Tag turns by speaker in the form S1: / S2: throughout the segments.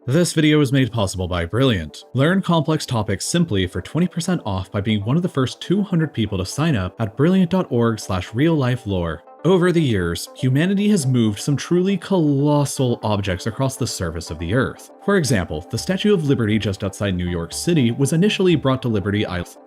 S1: This video is made possible by Brilliant. Learn complex topics simply for 20% off by being one of the first 200 people to sign up at brilliant.org/reallifelore. Over the years, humanity has moved some truly colossal objects across the surface of the Earth. For example, the Statue of Liberty just outside New York City was initially brought to Liberty Island.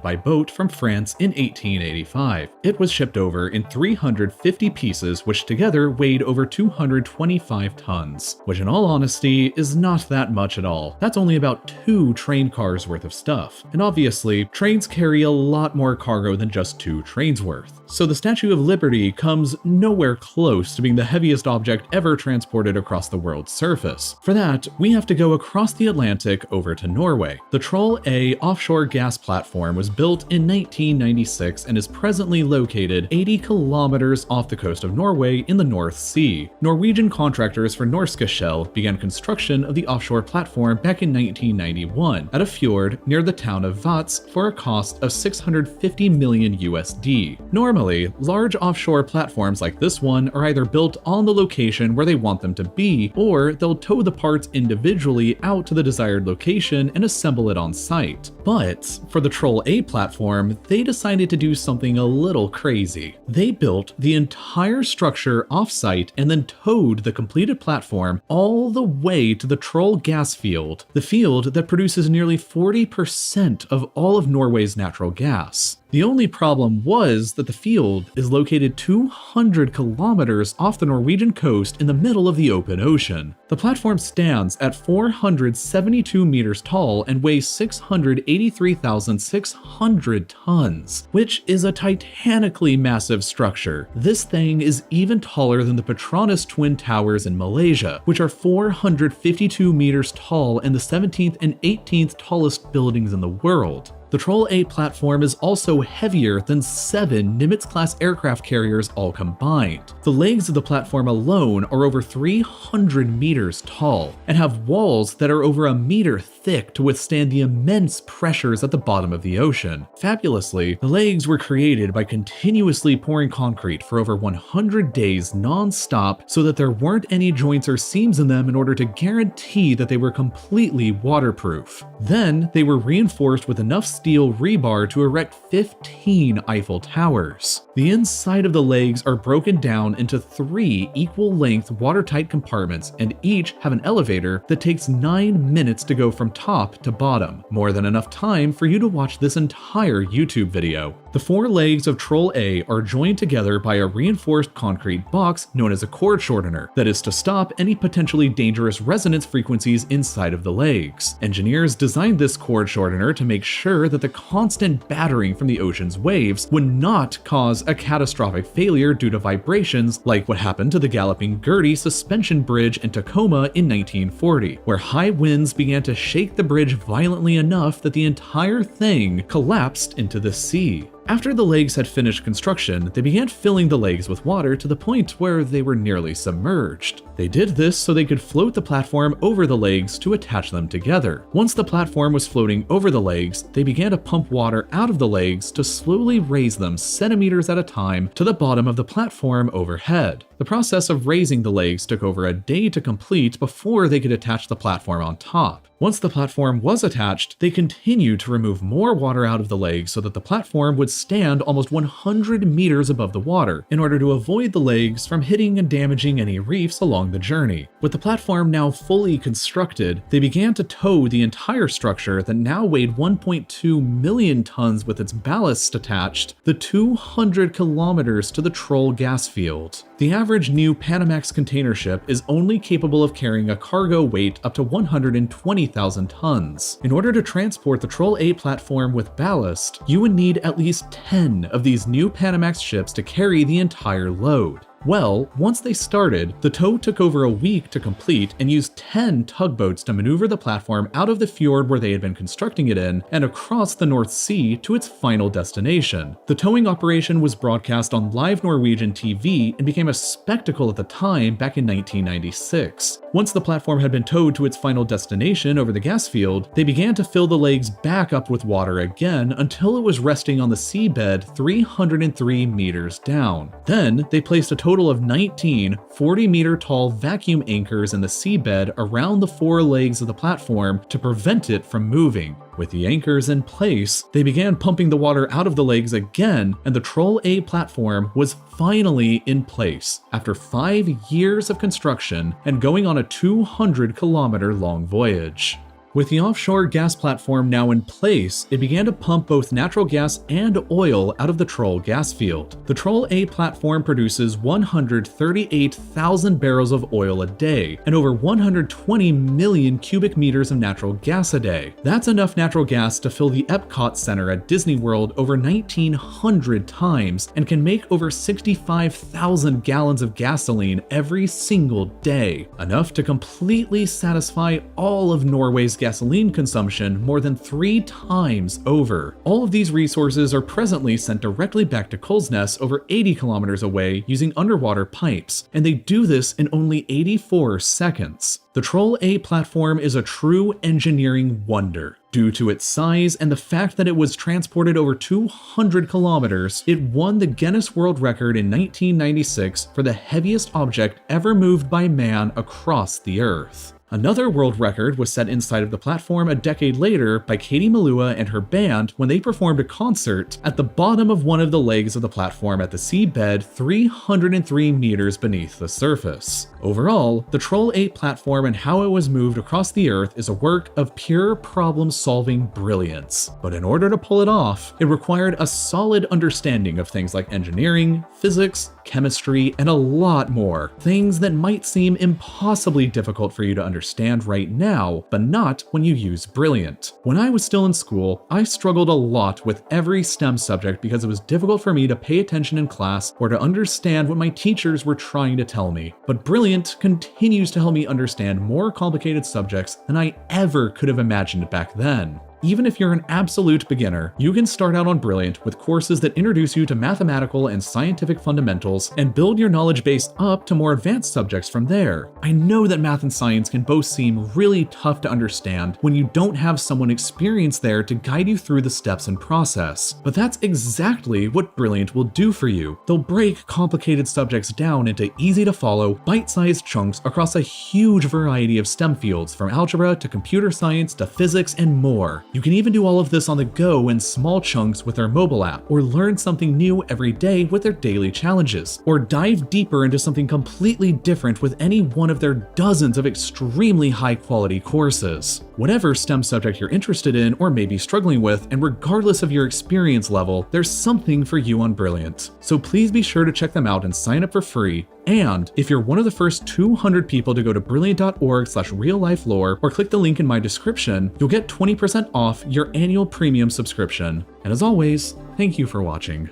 S1: By boat from France in 1885. It was shipped over in 350 pieces, which together weighed over 225 tons, which in all honesty is not that much at all. That's only about 2 train cars worth of stuff. And obviously, trains carry a lot more cargo than just 2 trains worth. So the Statue of Liberty comes nowhere close to being the heaviest object ever transported across the world's surface. For that, we have to go across the Atlantic over to Norway. The Troll A offshore gas platform was built in 1996 and is presently located 80 kilometers off the coast of Norway in the North Sea. Norwegian contractors for Norske Shell began construction of the offshore platform back in 1991 at a fjord near the town of Vads for a cost of $650 million USD. Normally, large offshore platforms like this one are either built on the location where they want them to be, or they'll tow the parts individually out to the desired location and assemble it on site. But for the Troll A platform, they decided to do something a little crazy. They built the entire structure off-site and then towed the completed platform all the way to the Troll gas field, the field that produces nearly 40% of all of Norway's natural gas. The only problem was that the field is located 200 kilometers off the Norwegian coast in the middle of the open ocean. The platform stands at 472 meters tall and weighs 683,600 tons, which is a titanically massive structure. This thing is even taller than the Petronas Twin Towers in Malaysia, which are 452 meters tall and the 17th and 18th tallest buildings in the world. The Troll A platform is also heavier than 7 Nimitz-class aircraft carriers all combined. The legs of the platform alone are over 300 meters tall and have walls that are over a meter thick to withstand the immense pressures at the bottom of the ocean. Fabulously, the legs were created by continuously pouring concrete for over 100 days non-stop so that there weren't any joints or seams in them in order to guarantee that they were completely waterproof. Then, they were reinforced with enough steel rebar to erect 15 Eiffel Towers. The inside of the legs are broken down into 3 equal-length watertight compartments, and each have an elevator that takes 9 minutes to go from top to bottom, more than enough time for you to watch this entire YouTube video. The 4 legs of Troll A are joined together by a reinforced concrete box known as a cord shortener that is to stop any potentially dangerous resonance frequencies inside of the legs. Engineers designed this cord shortener to make sure that the constant battering from the ocean's waves would not cause a catastrophic failure due to vibrations like what happened to the Galloping Gertie suspension bridge in Tacoma in 1940, where high winds began to shake the bridge violently enough that the entire thing collapsed into the sea. After the legs had finished construction, they began filling the legs with water to the point where they were nearly submerged. They did this so they could float the platform over the legs to attach them together. Once the platform was floating over the legs, they began to pump water out of the legs to slowly raise them centimeters at a time to the bottom of the platform overhead. The process of raising the legs took over a day to complete before they could attach the platform on top. Once the platform was attached, they continued to remove more water out of the legs so that the platform would stand almost 100 meters above the water in order to avoid the legs from hitting and damaging any reefs along the journey. With the platform now fully constructed, they began to tow the entire structure that now weighed 1.2 million tons with its ballast attached the 200 kilometers to the Troll gas field. The average new Panamax container ship is only capable of carrying a cargo weight up to 120,000 tons. In order to transport the Troll A platform with ballast, you would need at least 10 of these new Panamax ships to carry the entire load. Well, once they started, the tow took over a week to complete and used 10 tugboats to maneuver the platform out of the fjord where they had been constructing it in and across the North Sea to its final destination. The towing operation was broadcast on live Norwegian TV and became a spectacle at the time back in 1996. Once the platform had been towed to its final destination over the gas field, they began to fill the legs back up with water again until it was resting on the seabed 303 meters down. Then, they placed a total of 19 40-meter tall vacuum anchors in the seabed around the four legs of the platform to prevent it from moving. With the anchors in place, they began pumping the water out of the legs again, and the Troll A platform was finally in place after 5 years of construction and going on a 200-kilometer long voyage. With the offshore gas platform now in place, it began to pump both natural gas and oil out of the Troll gas field. The Troll A platform produces 138,000 barrels of oil a day and over 120 million cubic meters of natural gas a day. That's enough natural gas to fill the Epcot Center at Disney World over 1,900 times and can make over 65,000 gallons of gasoline every single day, enough to completely satisfy all of Norway's gasoline consumption more than 3 times over. All of these resources are presently sent directly back to Kolsnes over 80 kilometers away using underwater pipes, and they do this in only 84 seconds. The Troll A platform is a true engineering wonder. Due to its size and the fact that it was transported over 200 kilometers, it won the Guinness World Record in 1996 for the heaviest object ever moved by man across the Earth. Another world record was set inside of the platform a decade later by Katie Malua and her band when they performed a concert at the bottom of one of the legs of the platform at the seabed 303 meters beneath the surface. Overall, the Troll A platform and how it was moved across the Earth is a work of pure problem-solving brilliance. But in order to pull it off, it required a solid understanding of things like engineering, physics, chemistry, and a lot more. Things that might seem impossibly difficult for you to understand right now, but not when you use Brilliant. When I was still in school, I struggled a lot with every STEM subject because it was difficult for me to pay attention in class or to understand what my teachers were trying to tell me. But Brilliant continues to help me understand more complicated subjects than I ever could have imagined back then. Even if you're an absolute beginner, you can start out on Brilliant with courses that introduce you to mathematical and scientific fundamentals and build your knowledge base up to more advanced subjects from there. I know that math and science can both seem really tough to understand when you don't have someone experienced there to guide you through the steps and process, but that's exactly what Brilliant will do for you. They'll break complicated subjects down into easy to follow, bite-sized chunks across a huge variety of STEM fields, from algebra to computer science to physics and more. You can even do all of this on the go in small chunks with their mobile app, or learn something new every day with their daily challenges, or dive deeper into something completely different with any one of their dozens of extremely high-quality courses. Whatever STEM subject you're interested in or may be struggling with, and regardless of your experience level, there's something for you on Brilliant. So please be sure to check them out and sign up for free. And if you're one of the first 200 people to go to brilliant.org/RealLifeLore or click the link in my description, you'll get 20% off your annual premium subscription. And as always, thank you for watching.